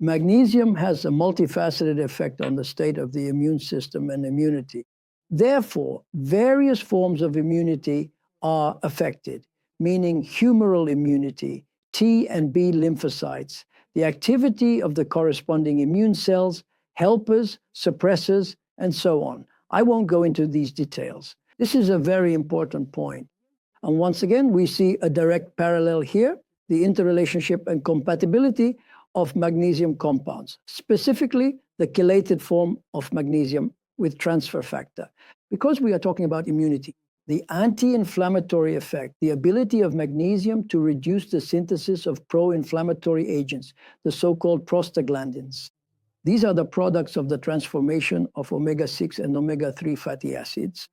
Magnesium has a multifaceted effect on the state of the immune system and immunity. Therefore, various forms of immunity are affected, meaning humoral immunity, T and B lymphocytes, the activity of the corresponding immune cells, helpers, suppressors, and so on. I won't go into these details. This is a very important point. And once again, we see a direct parallel here, the interrelationship and compatibility of magnesium compounds, specifically the chelated form of magnesium with transfer factor. Because we are talking about immunity, the anti-inflammatory effect, the ability of magnesium to reduce the synthesis of pro-inflammatory agents, the so-called prostaglandins. These are the products of the transformation of omega-6 and omega-3 fatty acids.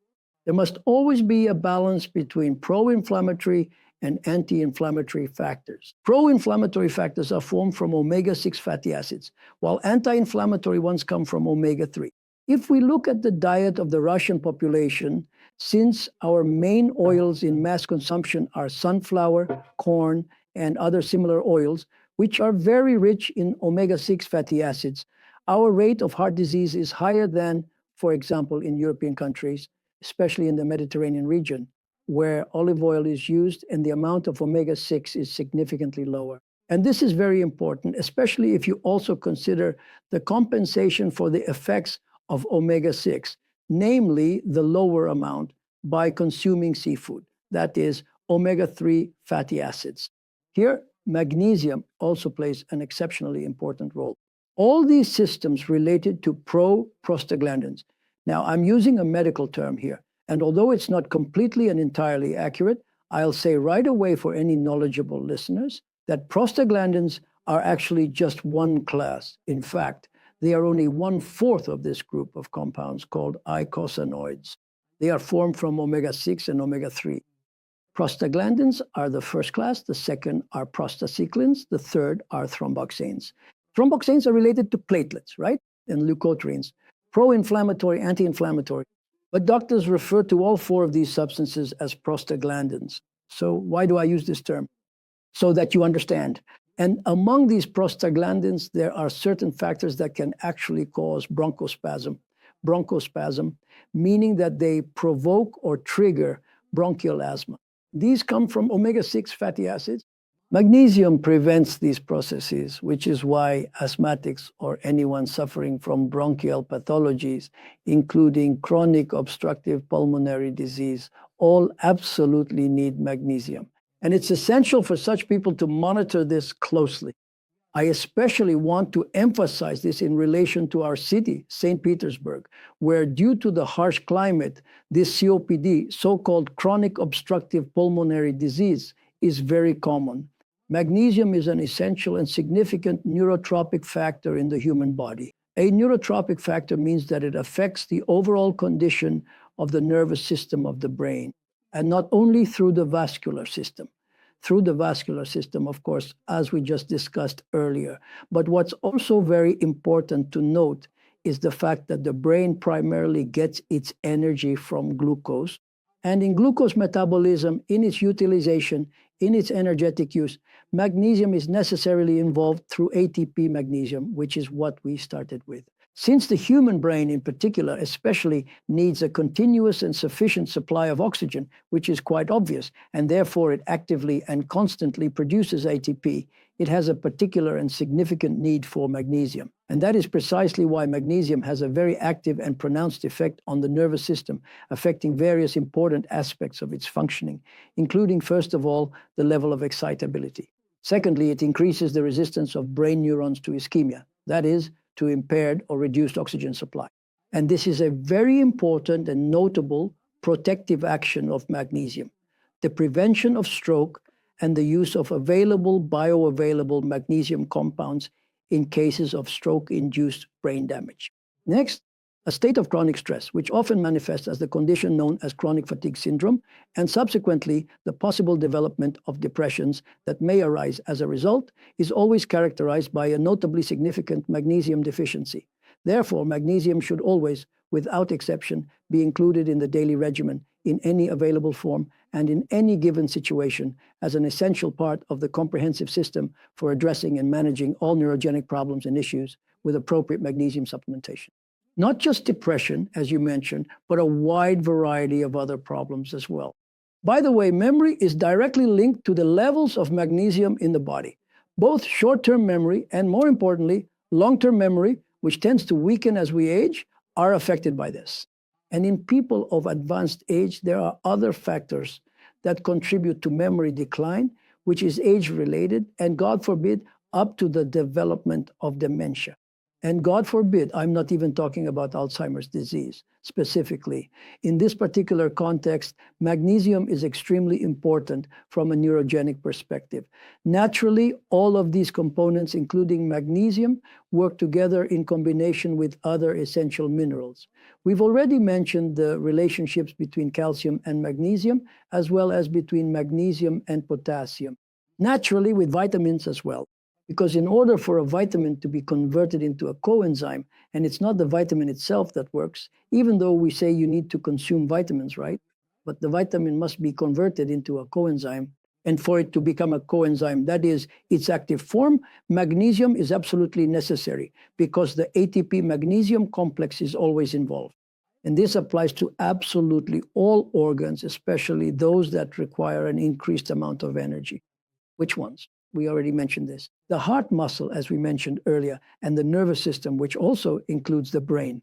There must always be a balance between pro-inflammatory and anti-inflammatory factors. Pro-inflammatory factors are formed from omega-6 fatty acids, while anti-inflammatory ones come from omega-3. If we look at the diet of the Russian population, since our main oils in mass consumption are sunflower, corn, and other similar oils, which are very rich in omega-6 fatty acids, our rate of heart disease is higher than, for example, in European countries, especially in the Mediterranean region, where olive oil is used and the amount of omega-6 is significantly lower. And this is very important, especially if you also consider the compensation for the effects of omega-6, namely the lower amount by consuming seafood, that is omega-3 fatty acids. Here, magnesium also plays an exceptionally important role. All these systems related to prostaglandins. Now, I'm using a medical term here, and although it's not completely and entirely accurate, I'll say right away for any knowledgeable listeners that prostaglandins are actually just one class. In fact, they are only 1/4 of this group of compounds called eicosanoids. They are formed from omega-6 and omega-3. Prostaglandins are the first class, the second are prostacyclins, the third are thromboxanes. Thromboxanes are related to platelets, right? And leukotrienes, pro-inflammatory, anti-inflammatory. But doctors refer to all four of these substances as prostaglandins. So why do I use this term? So that you understand. And among these prostaglandins, there are certain factors that can actually cause bronchospasm. Bronchospasm, meaning that they provoke or trigger bronchial asthma. These come from omega-6 fatty acids. Magnesium prevents these processes, which is why asthmatics or anyone suffering from bronchial pathologies, including chronic obstructive pulmonary disease, all absolutely need magnesium. And it's essential for such people to monitor this closely. I especially want to emphasize this in relation to our city, St. Petersburg, where due to the harsh climate, this COPD, so-called chronic obstructive pulmonary disease, is very common. Magnesium is an essential and significant neurotropic factor in the human body. A neurotropic factor means that it affects the overall condition of the nervous system of the brain, and not only through the vascular system. Through the vascular system, of course, as we just discussed earlier. But what's also very important to note is the fact that the brain primarily gets its energy from glucose. And in glucose metabolism, in its utilization, in its energetic use, magnesium is necessarily involved through ATP magnesium, which is what we started with. Since the human brain in particular especially needs a continuous and sufficient supply of oxygen, which is quite obvious, and therefore it actively and constantly produces ATP, it has a particular and significant need for magnesium. And that is precisely why magnesium has a very active and pronounced effect on the nervous system, affecting various important aspects of its functioning, including, first of all, the level of excitability. Secondly, it increases the resistance of brain neurons to ischemia, that is, to impaired or reduced oxygen supply. And this is a very important and notable protective action of magnesium, the prevention of stroke and the use of available bioavailable magnesium compounds in cases of stroke-induced brain damage. Next, a state of chronic stress, which often manifests as the condition known as chronic fatigue syndrome, and subsequently the possible development of depressions that may arise as a result, is always characterized by a notably significant magnesium deficiency. Therefore, magnesium should always, without exception, be included in the daily regimen in any available form and in any given situation as an essential part of the comprehensive system for addressing and managing all neurogenic problems and issues with appropriate magnesium supplementation. Not just depression, as you mentioned, but a wide variety of other problems as well. By the way, memory is directly linked to the levels of magnesium in the body. Both short-term memory and, more importantly, long-term memory, which tends to weaken as we age, are affected by this. And in people of advanced age, there are other factors that contribute to memory decline, which is age-related, and God forbid, up to the development of dementia. And God forbid, I'm not even talking about Alzheimer's disease specifically. In this particular context, magnesium is extremely important from a neurogenic perspective. Naturally, all of these components, including magnesium, work together in combination with other essential minerals. We've already mentioned the relationships between calcium and magnesium, as well as between magnesium and potassium. Naturally, with vitamins as well. Because in order for a vitamin to be converted into a coenzyme, and it's not the vitamin itself that works, even though we say you need to consume vitamins, right? But the vitamin must be converted into a coenzyme. And for it to become a coenzyme, that is its active form, magnesium is absolutely necessary because the ATP magnesium complex is always involved. And this applies to absolutely all organs, especially those that require an increased amount of energy. Which ones? We already mentioned this. The heart muscle, as we mentioned earlier, and the nervous system, which also includes the brain.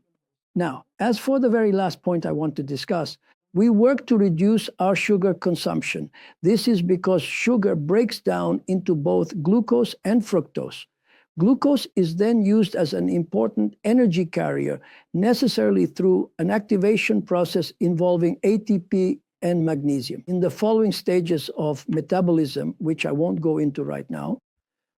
Now, as for the very last point I want to discuss, we work to reduce our sugar consumption. This is because sugar breaks down into both glucose and fructose. Glucose is then used as an important energy carrier, necessarily through an activation process involving ATP and magnesium in the following stages of metabolism, which I won't go into right now,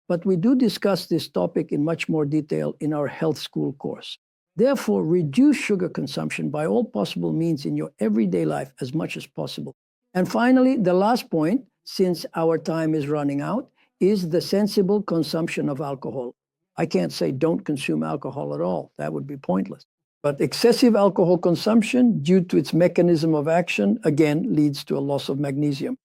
but we do discuss this topic in much more detail in our health school course. Therefore, reduce sugar consumption by all possible means in your everyday life as much as possible. And finally, the last point, since our time is running out, is the sensible consumption of alcohol. I can't say don't consume alcohol at all. That would be pointless. But excessive alcohol consumption, due to its mechanism of action, again, leads to a loss of magnesium.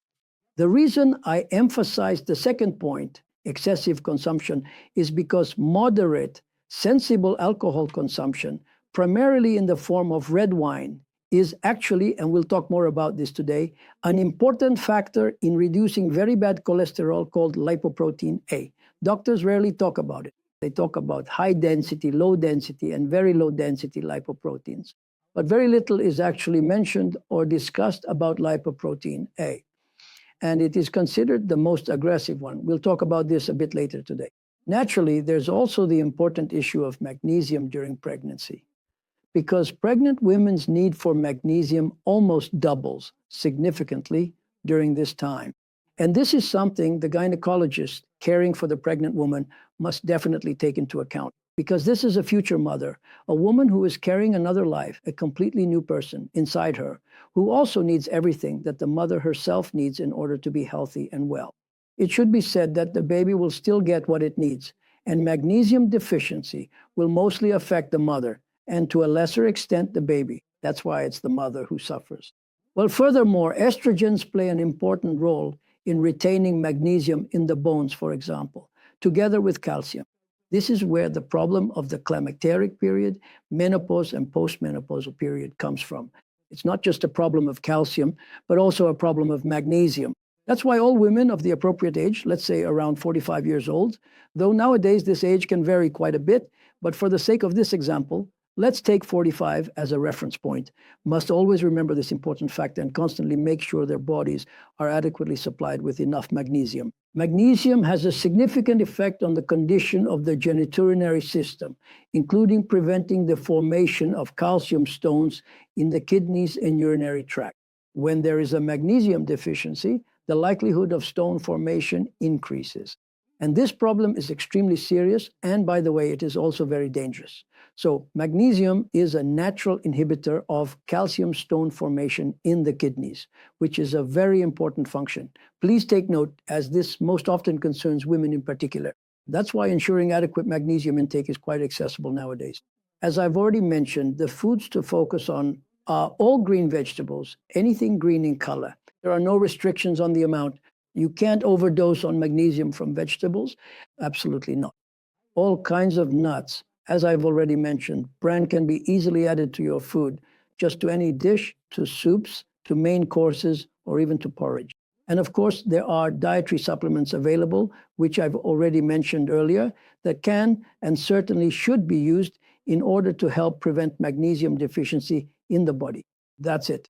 The reason I emphasize the second point, excessive consumption, is because moderate, sensible alcohol consumption, primarily in the form of red wine, is actually, and we'll talk more about this today, an important factor in reducing very bad cholesterol called lipoprotein A. Doctors rarely talk about it. They talk about high density, low density, and very low density lipoproteins. But very little is actually mentioned or discussed about lipoprotein A. And it is considered the most aggressive one. We'll talk about this a bit later today. Naturally, there's also the important issue of magnesium during pregnancy, because pregnant women's need for magnesium almost doubles significantly during this time. And this is something the gynecologist caring for the pregnant woman must definitely take into account, because this is a future mother, a woman who is carrying another life, a completely new person inside her, who also needs everything that the mother herself needs in order to be healthy and well. It should be said that the baby will still get what it needs, and magnesium deficiency will mostly affect the mother, and to a lesser extent the baby. That's why it's the mother who suffers. Well, furthermore, estrogens play an important role in retaining magnesium in the bones, for example, together with calcium. This is where the problem of the climacteric period, menopause, and postmenopausal period comes from. It's not just a problem of calcium, but also a problem of magnesium. That's why all women of the appropriate age, let's say around 45 years old, though nowadays this age can vary quite a bit, but for the sake of this example, let's take 45 as a reference point, must always remember this important fact and constantly make sure their bodies are adequately supplied with enough magnesium. Magnesium has a significant effect on the condition of the genitourinary system, including preventing the formation of calcium stones in the kidneys and urinary tract. When there is a magnesium deficiency, the likelihood of stone formation increases. And this problem is extremely serious, and by the way, it is also very dangerous. So magnesium is a natural inhibitor of calcium stone formation in the kidneys, which is a very important function. Please take note, as this most often concerns women in particular. That's why ensuring adequate magnesium intake is quite accessible nowadays. As I've already mentioned, the foods to focus on are all green vegetables, anything green in color. There are no restrictions on the amount. You can't overdose on magnesium from vegetables. Absolutely not. All kinds of nuts. As I've already mentioned, bran can be easily added to your food, just to any dish, to soups, to main courses, or even to porridge. And of course, there are dietary supplements available, which I've already mentioned earlier, that can and certainly should be used in order to help prevent magnesium deficiency in the body. That's it.